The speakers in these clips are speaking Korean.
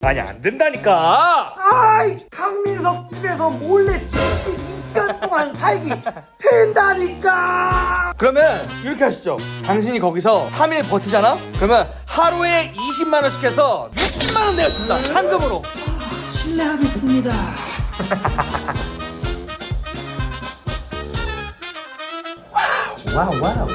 아니 안 된다니까. 아이, 강민석 집에서 몰래 72시간 동안 살기 된다니까. 그러면 이렇게 하시죠. 당신이 거기서 3일 버티잖아? 그러면 하루에 20만 원씩 해서 60만 원 내겠습니다. 상금으로. 실례하겠습니다. 와우.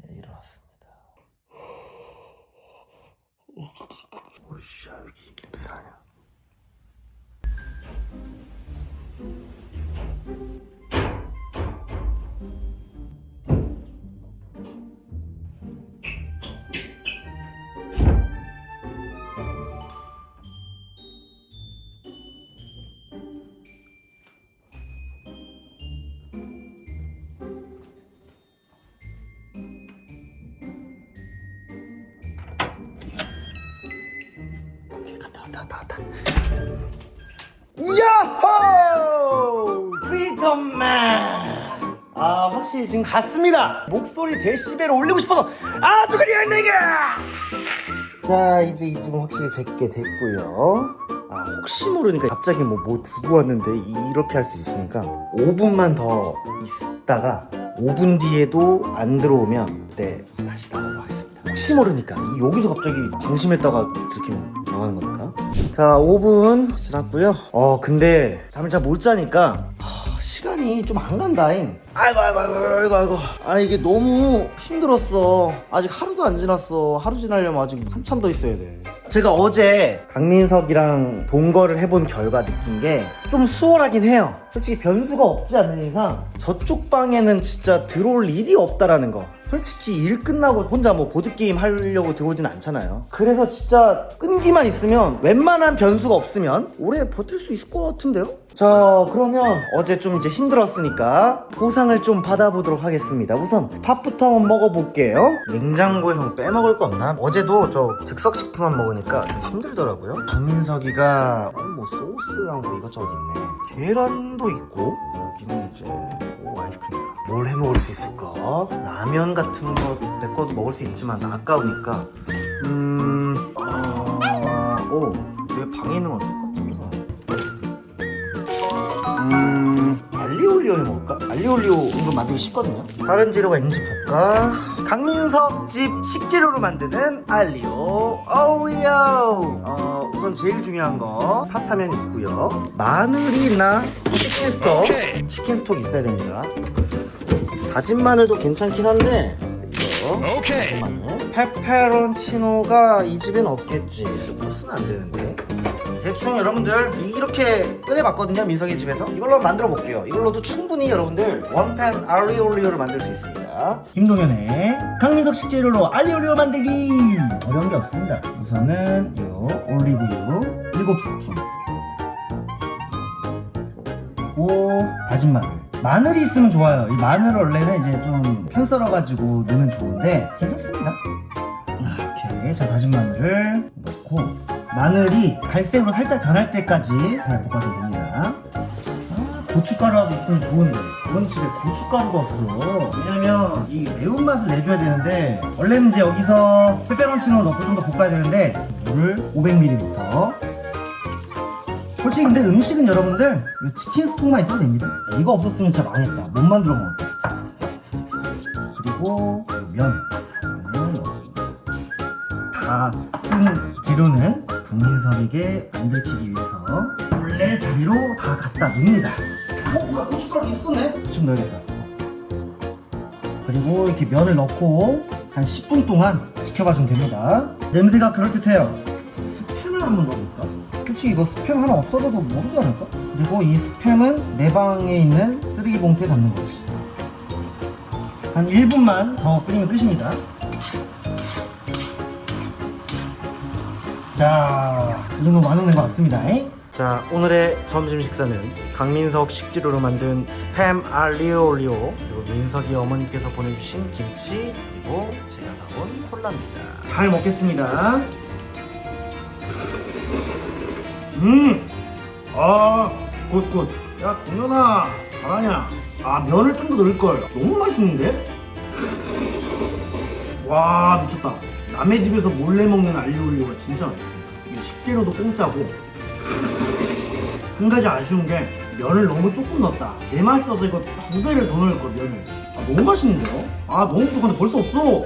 일어났습니다. 오씨, 여기 냄새나냐? 갔다. 야호! 프리덤맨! 아, 확실히 지금 갔습니다. 목소리 데시벨을 올리고 싶어서 아주 그냥 내가! 자, 이제 이 집은 확실히 제게 됐고요. 아, 혹시 모르니까 갑자기 뭐 두고 왔는데 이렇게 할 수 있으니까 5분만 더 있다가 5분 뒤에도 안 들어오면 네, 다시 나가도록 하겠습니다. 혹시 모르니까 여기서 갑자기 방심했다가 들키면 망하는 거니까. 자, 5분 지났고요. 근데 잠을 잘 못 자니까 시간이 좀 안 간다잉. 아이고. 아니, 이게 너무 힘들었어. 아직 하루도 안 지났어. 하루 지나려면 아직 한참 더 있어야 돼. 제가 어제 강민석이랑 동거를 해본 결과 느낀 게 좀 수월하긴 해요. 솔직히 변수가 없지 않는 이상 저쪽 방에는 진짜 들어올 일이 없다라는 거. 솔직히 일 끝나고 혼자 뭐 보드게임 하려고 들어오진 않잖아요. 그래서 진짜 끈기만 있으면 웬만한 변수가 없으면 오래 버틸 수 있을 것 같은데요? 자, 그러면 어제 좀 이제 힘들었으니까 보상을 좀 받아보도록 하겠습니다. 우선 밥부터 한번 먹어볼게요. 냉장고에서 빼먹을 거 없나? 어제도 저 즉석식품만 먹으니까 좀 힘들더라고요. 강민석이가 뭐 소스랑 뭐 이것저것 있네. 계란도 있고 여기는 이제 아이스크림. 뭘 해먹을 수 있을까? 라면 같은 거 내 것도 먹을 수 있지만 아까우니까 내 방에 있는 건 똑같은가? 알리올리오 해먹을까? 알리올리오 이거 만들기 쉽거든요. 다른 재료가 있는지 볼까? 강민석 집 식재료로 만드는 알리오 오리오. 우선 제일 중요한 거 파스타면 있고요. 마늘이나 치킨 스톡 있어야 됩니다. 다진 마늘도 괜찮긴 한데 이거 다진 마늘. 페페론치노가 이 집엔 없겠지. 이거 쓰면 안 되는데. 대충 여러분들 이렇게 꺼내봤거든요. 민석이 집에서 이걸로 만들어 볼게요. 이걸로도 충분히 여러분들 원팬 알리올리오를 만들 수 있습니다. 김동현의 강민석 식재료로 알리올리오 만들기. 어려운 게 없습니다. 우선은 요 올리브유 7스푼 그리고 다진 마늘이 있으면 좋아요. 이 마늘을 원래는 이제 좀 편 썰어가지고 넣으면 좋은데 괜찮습니다. 이렇게 자, 다진 마늘을 넣고 마늘이 갈색으로 살짝 변할 때까지 잘 볶아주면 됩니다. 고춧가루라도 있으면 좋은데 이번 집에 고춧가루가 없어. 왜냐면 이 매운맛을 내줘야 되는데 원래는 이제 여기서 페페론치노 넣고 좀 더 볶아야 되는데 물을 500ml. 솔직히 근데 음식은 여러분들 이 치킨 스톡만 있어도 됩니다. 이거 없었으면 진짜 망했다. 못 만들어 먹었다. 그리고 면을 다 쓴 재료는 강민석에게 안 들키기 위해서 원래 자리로 다 갖다 놉니다. 뭐야, 고춧가루 있었네? 지금 넣어야겠다. 그리고 이렇게 면을 넣고 한 10분 동안 지켜봐주면 됩니다. 냄새가 그럴듯해요. 스팸을 한번 넣어볼까? 솔직히 이거 스팸 하나 없어져도 모르지 않을까? 그리고 이 스팸은 내 방에 있는 쓰레기 봉투에 담는 거지. 한 1분만 더 끓이면 끝입니다. 자, 이 정도 완성된 것 같습니다. 자, 오늘의 점심 식사는 강민석 식재료로 만든 스팸 알리올리오, 그리고 민석이 어머니께서 보내주신 김치, 그리고 제가 사온 콜라입니다. 잘 먹겠습니다. 굿. 야, 동현아, 잘하냐? 아, 면을 좀 더 넣을걸. 너무 맛있는데? 와, 미쳤다. 남의 집에서 몰래 먹는 알리올리오가 진짜 맛있어. 이 식재료도 공짜고. 한 가지 아쉬운 게 면을 너무 조금 넣었다. 개 맛있어서 이거 2배를 더 넣을 걸, 면을. 아, 너무 맛있는데요? 아, 너무 부족한데 벌써 없어.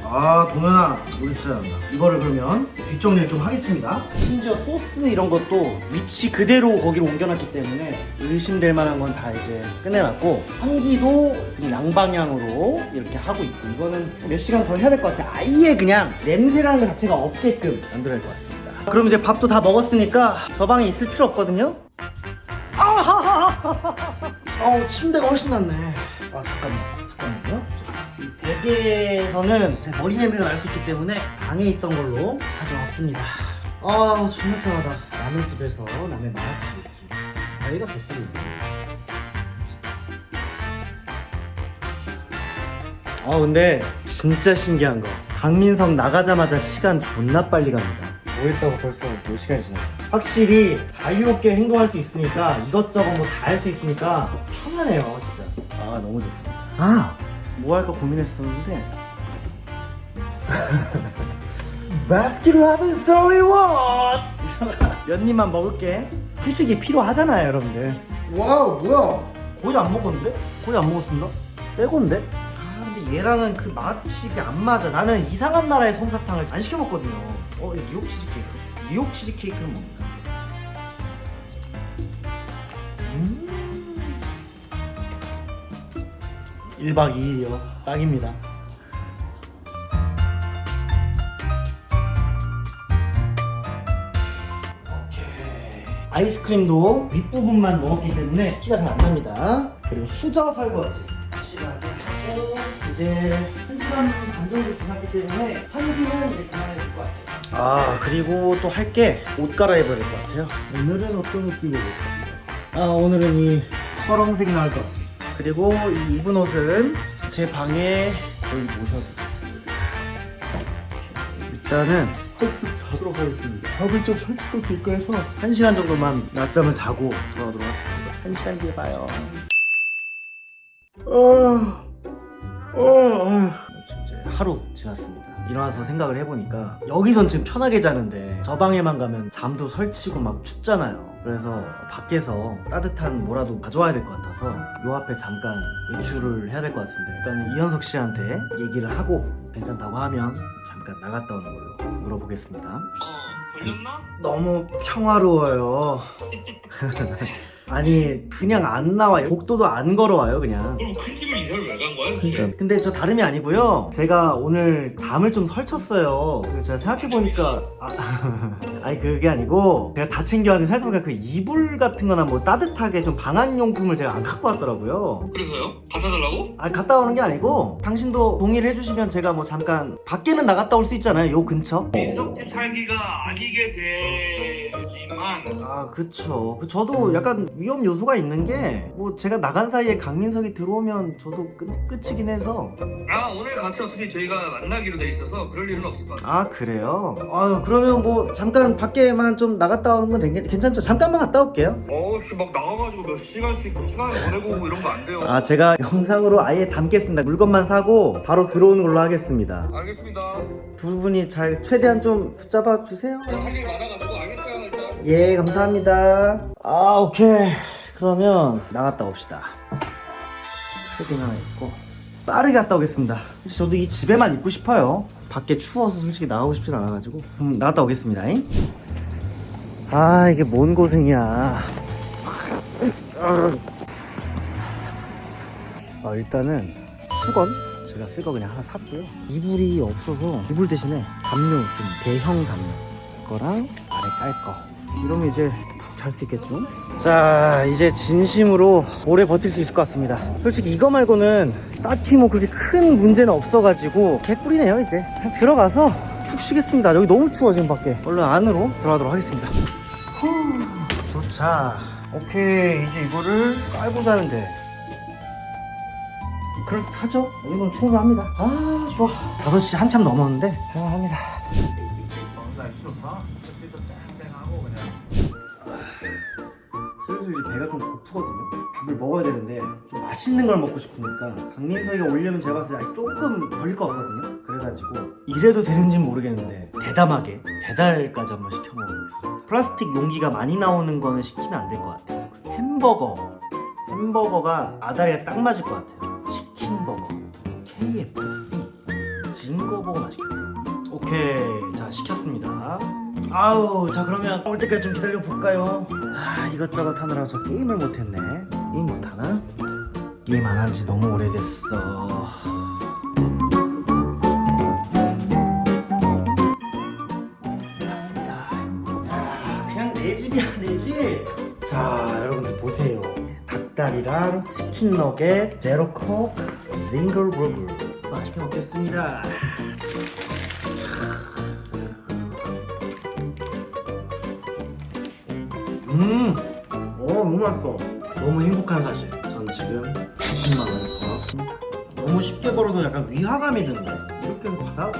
아, 동현아, 우리 진짜 잘한다. 이거를 그러면 뒷정리를 좀 하겠습니다. 심지어 소스 이런 것도 위치 그대로 거기로 옮겨놨기 때문에 의심될 만한 건 다 이제 끝내놨고, 환기도 지금 양방향으로 이렇게 하고 있고, 이거는 몇 시간 더 해야 될 것 같아. 아예 그냥 냄새라는 것 자체가 없게끔 만들어야 할 것 같습니다. 그럼 이제 밥도 다 먹었으니까 저 방에 있을 필요 없거든요. 침대가 훨씬 낫네. 아, 잠깐만요. 이 베개에서는 제 머리 냄새가 날 수 있기 때문에 방에 있던 걸로 가져왔습니다. 아, 정말 편하다. 남의 집에서 남의 만화책 읽기. 아이가 백불인데. 근데 진짜 신기한 거, 강민석 나가자마자 시간 존나 빨리 갑니다. 뭐 했다고 벌써 몇 시간이 지났어. 확실히 자유롭게 행동할 수 있으니까, 이것저것 뭐 다 할 수 있으니까 편하네요, 진짜. 아, 너무 좋습니다. 뭐 할까 고민했었는데 바스킨라빈스 리워드 몇 입만 먹을게. 후식이 필요하잖아요, 여러분들. 와우, 뭐야, 거의 안 먹었는데? 거의 안 먹었습니다. 새 건데? 근데 얘랑은 그 맛이 안 맞아. 나는 이상한 나라의 솜사탕을 안 시켜 먹거든요. 이거 뉴욕 치즈케이크. 뉴욕 치즈케이크는 뭡니까? 1박 2일이요. 딱입니다. 오케이. 아이스크림도 윗부분만 먹었기 때문에 티가 잘 안 납니다. 그리고 수저 설거지 실하게 하고, 이제 1시간 반 정도 지났기 때문에 환기는 이제 그만해야 될 것 같아요. 그리고 또 할 게 옷 갈아입어야 될 것 같아요. 오늘은 어떤 옷 입어볼까? 오늘은 이 파란색이 나올 것 같습니다. 그리고 이 입은 옷은 제 방에 거의 모셔서 있습니다. 일단은 헬스 자도록 하겠습니다. 밥을 좀 설치도 될까 해서 1시간 정도만 낮잠을 자고 돌아오도록 하겠습니다. 1시간 뒤에 봐요. 지금 이제 하루 지났습니다. 일어나서 생각을 해보니까 여기선 지금 편하게 자는데 저 방에만 가면 잠도 설치고 막 춥잖아요. 그래서 밖에서 따뜻한 뭐라도 가져와야 될 것 같아서 요 앞에 잠깐 외출을 해야 될 것 같은데, 일단 이현석 씨한테 얘기를 하고 괜찮다고 하면 잠깐 나갔다 오는 걸로 물어보겠습니다. 걸렸나? 너무 평화로워요. 아니, 그냥 안 나와요. 복도도 안 걸어와요, 그냥. 그럼 큰 집을 이사를 왜 간 거야? 도대체? 근데 저 다름이 아니고요, 제가 오늘 잠을 좀 설쳤어요. 그래서 제가 생각해보니까 아니, 그게 아니고 제가 다 챙겨왔는데 생각해보니까 그 이불 같은 거나 뭐 따뜻하게 좀 방한용품을 제가 안 갖고 왔더라고요. 그래서요? 갖다 달라고? 갔다 오는 게 아니고, 당신도 동의를 해주시면 제가 뭐 잠깐 밖에는 나갔다 올 수 있잖아요, 요 근처. 민석집 살기가 아니게 되지만 그쵸. 저도 약간 위험 요소가 있는 게, 뭐 제가 나간 사이에 강민석이 들어오면 저도 끝이긴 해서. 오늘 같이 어차피 저희가 만나기로 돼 있어서 그럴 일은 없을 것 같아. 그래요? 그러면 뭐 잠깐 밖에만 좀 나갔다 오는 건 괜찮죠? 잠깐만 갔다 올게요. 막 나가가지고 몇 시간씩 시간을 보내고 오고 이런 거 안 돼요. 제가 영상으로 아예 담겠습니다. 물건만 사고 바로 들어오는 걸로 하겠습니다. 알겠습니다. 두 분이 잘 최대한 좀 붙잡아 주세요. 할 일 많아가지고 알겠어요 일단. 예, 감사합니다. 오케이. 그러면 나갔다 옵시다. 패딩 하나 입고 빠르게 갔다 오겠습니다. 저도 이 집에만 있고 싶어요. 밖에 추워서 솔직히 나가고 싶진 않아가지고. 나갔다 오겠습니다. 이게 뭔 고생이야. 일단은 수건 제가 쓸 거 그냥 하나 샀고요. 이불이 없어서 이불 대신에 담요, 좀 대형 담요, 그거랑 아래 깔 거. 이러면 이제 잘 수 있겠죠? 자, 이제 진심으로 오래 버틸 수 있을 것 같습니다. 솔직히 이거 말고는 딱히 뭐 그렇게 큰 문제는 없어가지고 개꿀이네요. 이제 그냥 들어가서 푹 쉬겠습니다. 여기 너무 추워 지금 밖에. 얼른 안으로 들어가도록 하겠습니다. 자, 오케이. 이제 이거를 깔고 자는데 그럴듯하죠? 이건 충분합니다. 아, 좋아. 5시 한참 넘었는데 할만합니다. 날씨 좋다. 햇빛도 쨍쨍하고 그냥. 슬슬 이제 배가 좀 고프거든요. 밥을 먹어야 되는데 좀 맛있는 걸 먹고 싶으니까 강민석이가 오려면 제가 봤을 때 아직 조금 걸릴 것 같거든요. 그래가지고 이래도 되는지는 모르겠는데 대담하게 배달까지 한번 시켜 먹어보겠습니다. 플라스틱 용기가 많이 나오는 거는 시키면 안 될 것 같아요. 햄버거가 아다리에 딱 맞을 것 같아요. 치킨버거, KFC, 징거버거 맛있겠다. 오케이, 자 시켰습니다. 아우, 자 그러면 올 때까지 좀 기다려 볼까요? 아, 이것저것 하느라 저 게임을 못했네. 게임 못하나? 게임 안 한 지 너무 오래됐어. 맞습니다. 야, 그냥 내 집이야, 내 집. 자, 여러분들 보세요. 닭다리랑 치킨 너겟, 제로 코크, 징글버거 맛있게 먹겠습니다. 너무 맛있어. 너무 행복한 사실. 전 지금 20만 원을 벌었습니다. 너무 쉽게 벌어서 약간 위화감이 드는데 이렇게 해서 받아?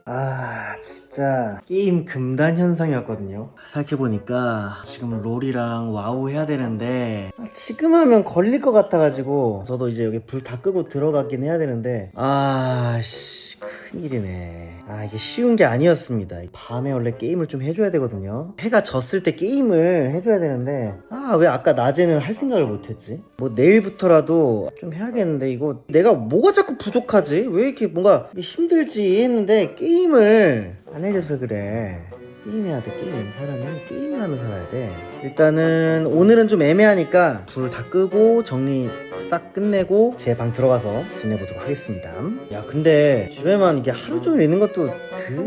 아, 진짜 게임 금단 현상이었거든요. 생각해보니까 지금 롤이랑 와우 해야 되는데 지금 하면 걸릴 것 같아가지고 저도 이제 여기 불 다 끄고 들어가긴 해야 되는데 아씨, 큰일이네. 아, 이게 쉬운 게 아니었습니다. 밤에 원래 게임을 좀 해줘야 되거든요. 해가 졌을 때 게임을 해줘야 되는데 아, 왜 아까 낮에는 할 생각을 못했지? 뭐 내일부터라도 좀 해야겠는데 이거 내가 뭐가 자꾸 부족하지? 왜 이렇게 뭔가 힘들지 했는데 게임을 안 해줘서 그래. 게임해야 돼. 사람이 게임을 하면서 살아야 돼. 일단은 오늘은 좀 애매하니까 불 다 끄고 정리 싹 끝내고 제 방 들어가서 지내보도록 하겠습니다. 야, 근데 집에만 이게 하루 종일 있는 것도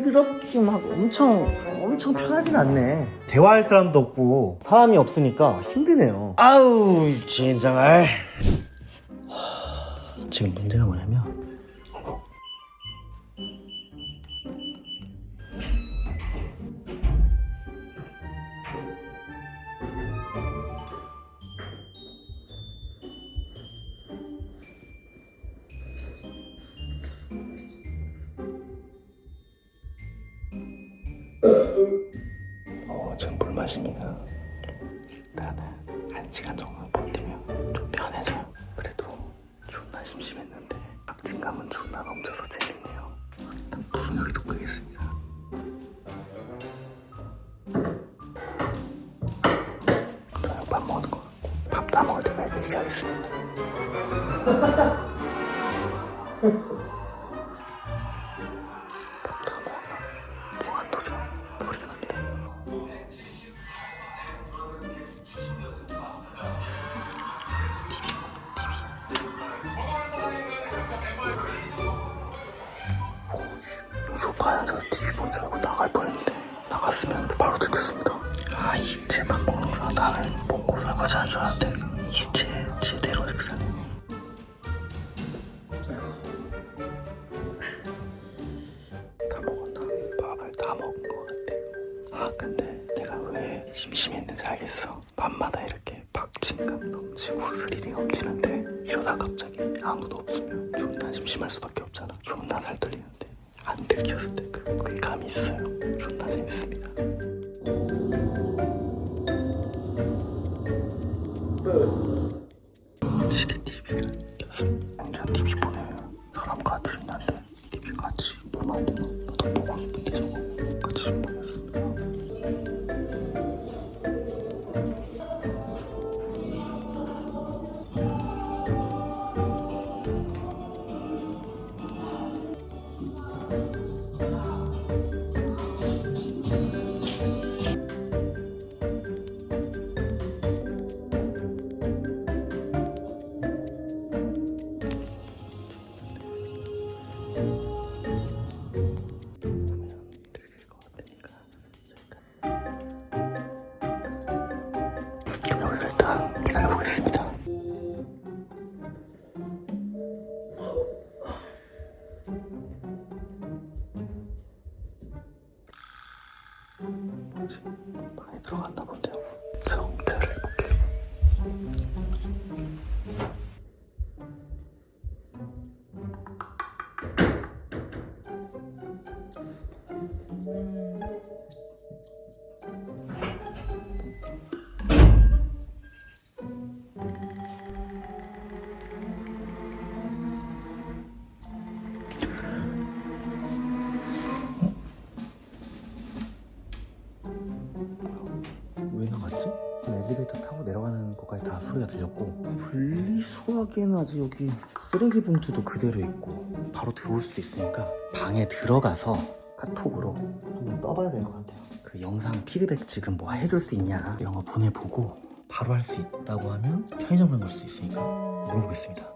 그렇게 막 엄청 편하진 않네. 대화할 사람도 없고 사람이 없으니까 힘드네요. 아우, 진정할. 지금 문제가 뭐냐면 지금 물 마십니다. 일단은 1시간 정도 버티면 좀 편해져요. 그래도 존나 심심했는데 박진감은 존나 넘쳐서 재밌네요. 일단 불을 끄겠습니다. 저녁 밥 먹는 거 같고 밥 다 먹을 때까지 얘기하겠습니다. 밥 다 먹었나? 무한도전 모르긴 합니다. 소파에 저 TV 본 줄 알고 나갈 뻔했는데 나갔으면 바로 듣겠습니다. 아, 이채만 먹는구나. 나는 먹고 설거지 하는 줄 알았는데 이채 제대로 식사네. 다 먹었나? 밥을 다 먹은 것 같아. 아, 근데 내가 왜 심심했는지 알겠어. 밤마다 이렇게 박진감 넘치고 스릴이 넘치는데 이러다 갑자기 아무도 없으면 존나 심심할 수밖에 없잖아. 존나 살 떨리는데 안 들켰을 때 그 감이 있어요. 존나 재밌습니다. 시대 TV를 켰습니다. 완전 TV 보내요. 사람 같이 있는데 TV 같이 보면 안 되나? 나도 보고 싶은데 저거 같이 좀 보겠습니다. 가보겠습니다. 방에 들어갔나 본데요. 제가 옮겨를 해볼게요. 왜 나갔지? 엘리베이터 타고 내려가는 것까지 다 소리가 들렸고 분리수거하기에는 아직 여기 쓰레기 봉투도 그대로 있고 바로 들어올 수도 있으니까 방에 들어가서 카톡으로 한번 떠봐야 될 것 같아요. 그 영상 피드백 지금 뭐 해줄 수 있냐 이런 거 보내보고 바로 할 수 있다고 하면 편의점 간 걸 수 있으니까 물어보겠습니다.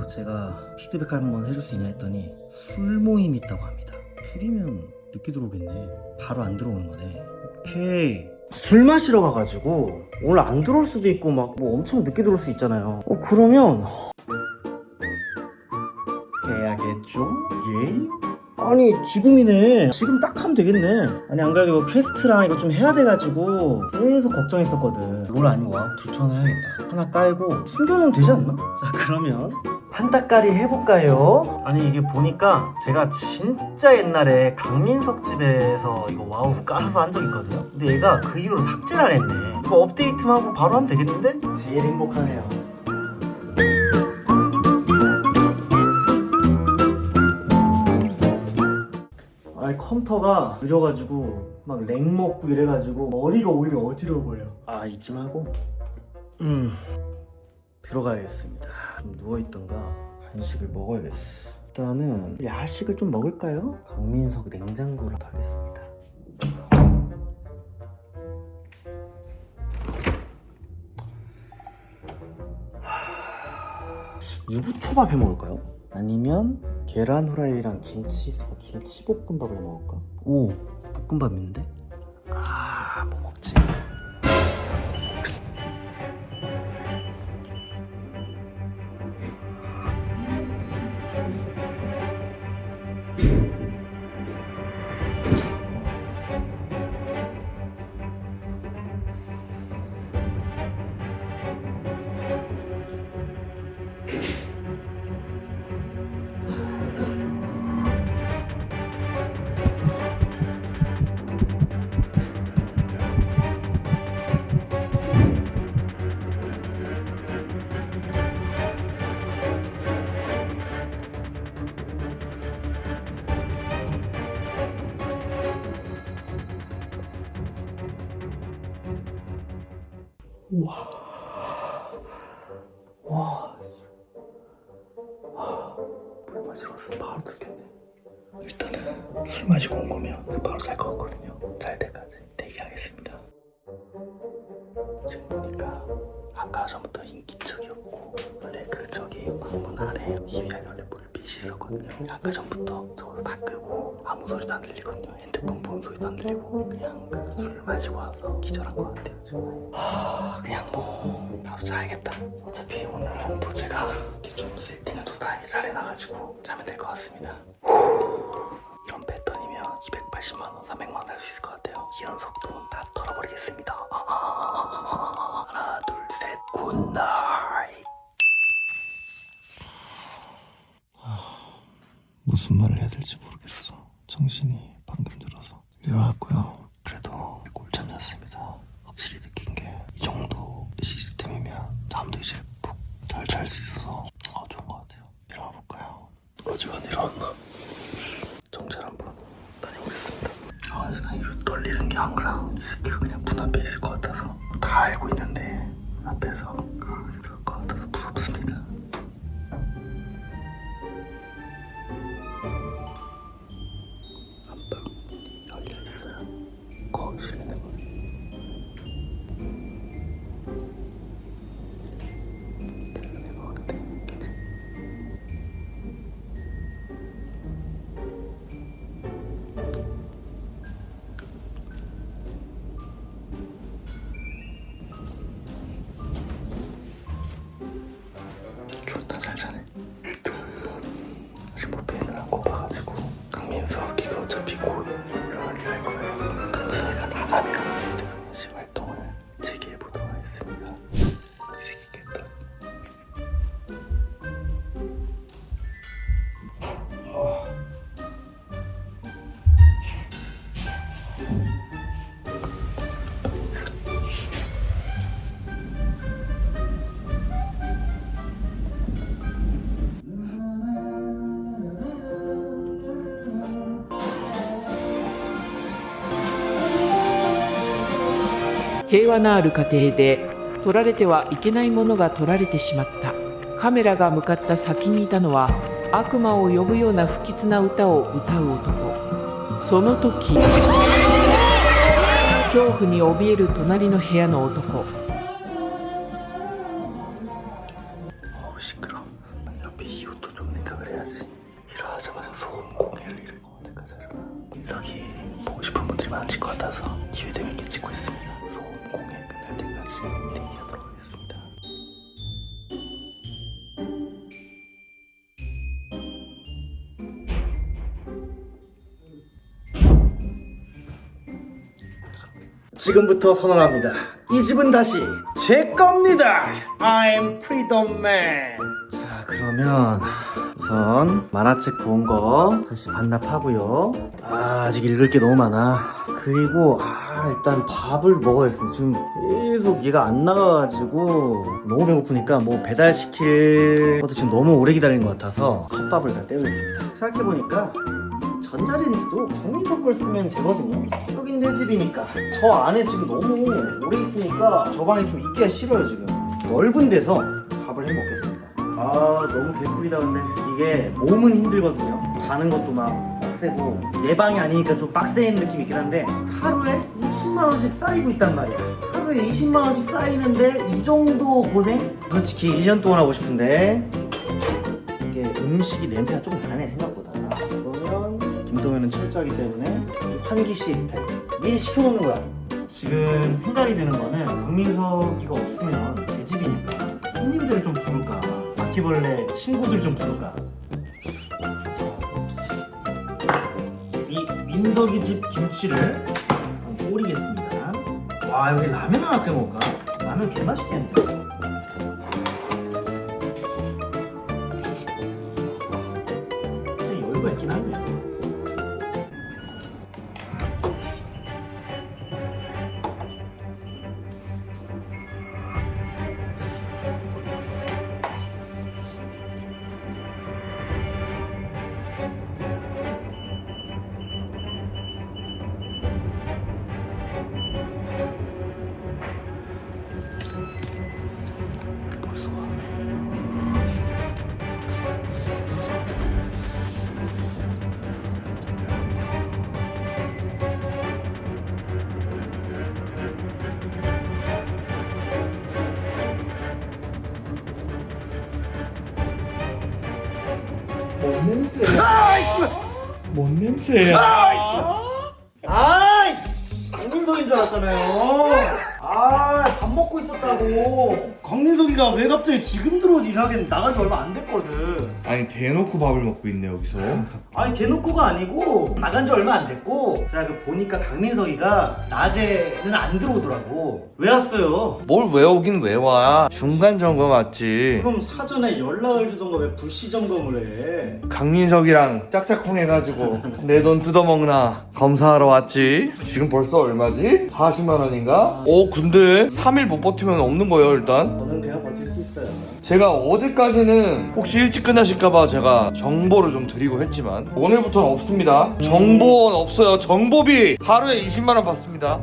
제가 피드백 한번 해줄 수 있냐 했더니 술 모임이 있다고 합니다. 술이면 늦게 들어오겠네. 바로 안 들어오는 거네. 오케이. 술 마시러 가가지고 오늘 안 들어올 수도 있고 막 뭐 엄청 늦게 들어올 수 있잖아요. 그러면 해야겠죠? 예? 아니 지금이네. 지금 딱 하면 되겠네. 아니 안 그래도 이거 퀘스트랑 이거 좀 해야 돼가지고 계속 걱정했었거든. 롤 아니고 와우 2초 하나 해야겠다. 하나 깔고 숨겨놓으면 되지 않나? 자 그러면 한따까리 해볼까요? 아니 이게 보니까 제가 진짜 옛날에 강민석 집에서 이거 와우 깔아서 한 적 있거든요. 근데 얘가 그 이후로 삭제를 안 했네. 이거 업데이트만 하고 바로 하면 되겠는데? 제일 행복하네요. 아니 컴퓨터가 느려가지고 막 렉 먹고 이래가지고 머리가 오히려 어지러워버려. 아 이쯤 하고 들어가야겠습니다. 좀 누워있던가 간식을 먹어야겠어. 일단은 야식을 좀 먹을까요? 강민석 냉장고로 가겠습니다. 유부초밥 해 먹을까요? 아니면 계란 후라이랑 김치 있으니까 김치볶음밥을 해 먹을까? 오, 볶음밥인데? 뭐 먹지? 와, 물 마시러 왔으면 바로 들겠네. 일단은 술 마시고 온 거면 바로 잘 것 같거든요. 잘 때까지 대기하겠습니다. 지금 보니까 아까 전부터 인기척이었고 원래 방문 안에 희미하게 원래 불빛이 있었거든요. 아까 전부터 저거 다 끄고 아무 소리도 안 들리거든요. 핸드폰 보는 소리도 안 들리고 그냥 술 마시고 와서 기절한 것 같아요. 지금. 그냥 뭐 나도 자야겠다. 어차피 오늘은 또 제가 이렇게 좀 세팅을 또 다 잘 해놔가지고 자면 될 것 같습니다. 이런 패턴이면 280만원, 300만원 할 수 있을 것 같아요. 이연석 돈 다 털어버리겠습니다. 하나, 둘, 셋, 굿나잇. 무슨 말을 해야 될지 모르겠어. 정신이 방금 들어서 일어났고요. 그래도 꿀잠 잤습니다. 확실히 느낀 게 이 정도 시스템이면 잠도 이제 푹 잘 잘 수 있어서 좋은 것 같아요. 일어나 볼까요? 아직 안 일어났나? 정찰 한번 다녀오겠습니다. 나 이거 떨리는 게 항상 이 새끼가 그냥 문 앞에 있을 것 같아서 다 알고 있는데 앞에서 있을 것 같아서 무섭습니다. 안방 열려있어요. 거실에 있는 거. 들리는 것 같아. 지금 뭐 배는 안 고파가지고 강민석이가 어차피 곧 일할 거예요. 그 사이가 나가면 다시 활동을 재개해보도록 하겠습니다. 이 새끼겠다.平和なある家庭で取られてはいけないものが取られてしまった。カメラが向かった先にいたのは悪魔を呼ぶような不吉な歌を歌う男。その時恐怖に怯える隣の部屋の男。 시끄러. 옆에 이웃도 좀 생각을 해야지. 일어나자마자 소음 공해를 이루고 내가 잘 민석이 보고 싶은 분들이 많으실 것 같아서 기회 되면 이렇게 찍고 있습니다. 소음 공해 끝날 때까지 대기하도록 하겠습니다. 지금부터 선언합니다. 이 집은 다시 제 겁니다. I'm Freedom Man. 자, 그러면 우선 만화책 본 거 다시 반납하고요. 아직 읽을 게 너무 많아. 그리고 일단 밥을 먹어야겠습니다. 지금 계속 얘가 안 나가가지고 너무 배고프니까 뭐 배달시킬 것도 지금 너무 오래 기다리는 것 같아서 컵밥을 다 때우겠습니다. 생각해보니까 전자레인지도 강민석 걸 쓰면 되거든요. 여긴 내 집이니까. 저 안에 지금 너무 오래 있으니까 저 방에 좀 있기가 싫어요. 지금 넓은 데서 밥을 해 먹겠습니다. 너무 개꿀이다. 근데 이게 몸은 힘들거든요. 자는 것도 막 빡세고 내 방이 아니니까 좀 빡센 느낌이 있긴 한데 하루에 20만원씩 쌓이고 있단 말이야. 하루에 20만원씩 쌓이는데 이 정도 고생? 솔직히 1년 동안 하고 싶은데 이게 음식이 냄새가 좀 나네 생각보다. 그러면 김동현은 철저하기 때문에 환기 시스템 미리 시켜놓는 거야. 지금 생각이 드는 거는 강민석이가 없으면 제 집이니까 손님들을 좀 부를까, 바퀴벌레 친구들 좀 부를까. 이 민석이 집 김치를 뿌리겠습니다. 와, 여기 라면 하나 끓여 먹을까? 라면 개 맛있겠는데. 여유가 있긴 하네. 벌써 와. 뭔 냄새야? 뭔 냄새야? 강민석인 줄 알았잖아요. 밥 먹고 있었다고. 강민석이가 왜 갑자기 지금 들어온 이상하게 나간 지 얼마 안 됐거든. 아니 대놓고 밥을 먹고 있네 여기서. 아니 대놓고가 아니고 나간 지 얼마 안 됐고 제가 보니까 강민석이가 낮에는 안 들어오더라고. 왜 왔어요? 뭘 외우긴 왜 와? 중간 점검 왔지. 그럼 사전에 연락을 주던가 왜 불시 점검을 해? 강민석이랑 짝짝꿍 해가지고 내 돈 뜯어먹나 검사하러 왔지. 지금 벌써 얼마지? 40만 원인가? 근데 3일 못 버티면 없는 거예요 일단. 저는 그냥 버틸 수 있어요. 제가 어제까지는 혹시 일찍 끝나실까봐 제가 정보를 좀 드리고 했지만 오늘부터는 없습니다. 정보원 없어요. 정보비 하루에 20만 원 받습니다.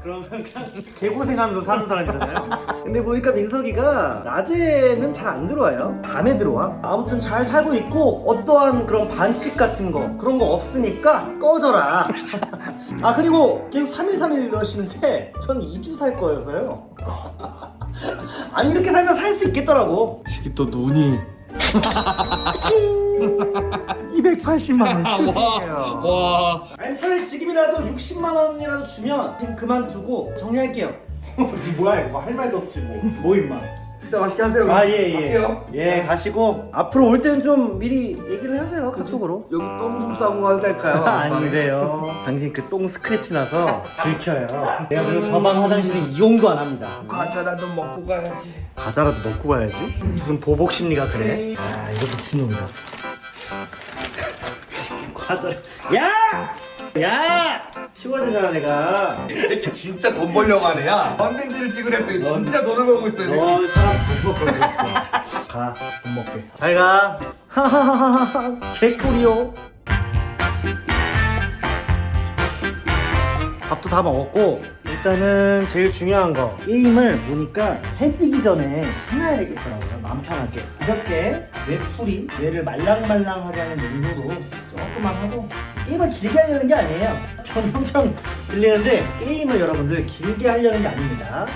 그러면 그냥 개고생하면서 사는 사람이잖아요. 근데 보니까 민석이가 낮에는 잘 안 들어와요. 밤에 들어와. 아무튼 잘 살고 있고 어떠한 그런 반칙 같은 거 그런 거 없으니까 꺼져라. 그리고 계속 3일 이러시는데 전 2주 살 거여서요. 아니 이렇게 살면 살 수 있겠더라고. 특히 또 눈이 280만 원 주세요. 와. 아니 차라리 지금이라도 60만 원이라도 주면 지금 그만두고 정리할게요. 뭐야 이거 할 말도 없지 뭐 임마. 식사 맛있게 하세요. 아, 예. 갈게요. 예, 가시고 앞으로 올 때는 좀 미리 얘기를 하세요. 카톡으로. 여기 똥 좀 싸고 가도 될까요? 안 돼요. 당신 그 똥 스크래치 나서 들켜요. 내가 그리고 저만 화장실에 이용도 안 합니다. 과자라도 먹고 가야지. 과자라도 먹고 가야지. 무슨 보복 심리가 그래? 아, 이거 미친놈이다. 과자. 야! 치워야 내가. 이 새끼 진짜 돈 벌려고 하네. 야 컨텐츠를 찍으랬더니 진짜 돈을 벌고 있어 이 새끼. 너 사람 잘못 걸고 있어. 가, 밥 먹게. 잘 가. 하하하하. 개꿀이요. 밥도 다 먹었고 일단은 제일 중요한 거 게임을 보니까 해지기 전에 해놔야 되겠더라고요. 마음 편하게 가볍게 뇌풀이 뇌를 말랑말랑하게 하는 정도로 조금만 하고 게임을 길게 하려는 게 아니에요. 평평 들리는데 게임을 여러분들 길게 하려는 게 아닙니다.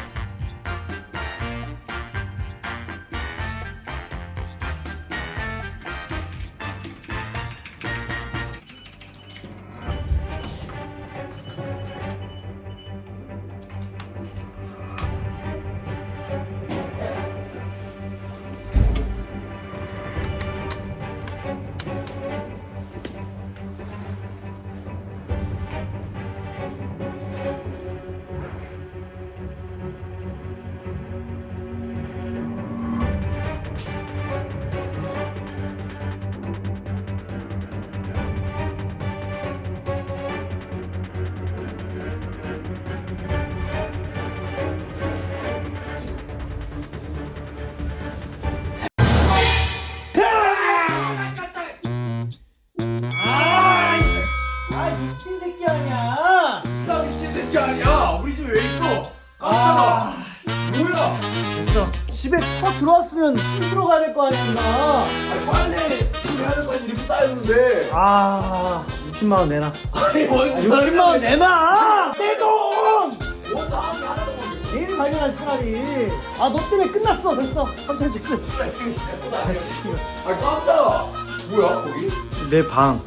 미친 새끼 아니야. 나 미친 새끼 아니야. 우리 집에 왜 있어? 깜짝아. 뭐야? 됐어. 집에 쳐 들어왔으면 힘들어 가야 될 거 아니야, 누나. 아니, 빨래 해야 될 거지 이렇게 쌓였는데. 60만 원 내놔. 아니 뭔 60만 원 내놔. 내 돈. 뭔 다음이 하나도 모르겠어. 내일 발견한 차라리. 너 때문에 끝났어. 됐어. 컨텐츠 끝. 아 깜짝아. 뭐야 거기? 내 방.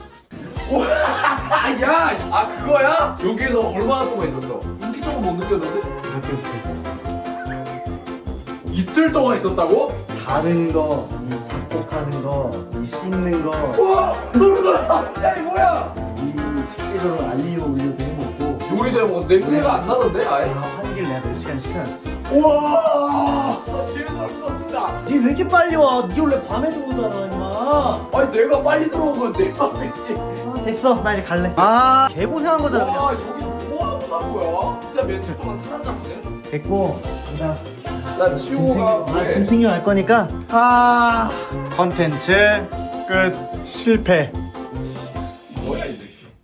야, 그거야? 여기에서 얼마나 동안 있었어? 인기척은 못 느꼈는데? 이렇게 있었어. 이틀 동안 있었다고? 다른 거, 이 작곡하는 거, 이 씻는 거, 우와! 소름 돋아! 야, 이 뭐야? 이 식재료로 알리오 올리오도 해먹고. 요리도 해먹었는데 냄새가 안 나던데? 아예? 한길 내가 몇 시간 시켜놨지. 우와! 개소름 돋는다! 니 왜 이렇게 빨리 와? 니 원래 밤에 들어오잖아, 임마. 아니, 내가 빨리 들어온 건데, 씨. 됐어, 나 이제 갈래. 개고생한 거잖아, 그냥. 와, 여기 뭐하고 산 거야? 진짜 며칠 동안 살았나 보네? 됐고, 간다. 나 치우고 가. 짐 챙겨 갈 거니까. 컨텐츠 끝. 실패. 뭐야, 이제?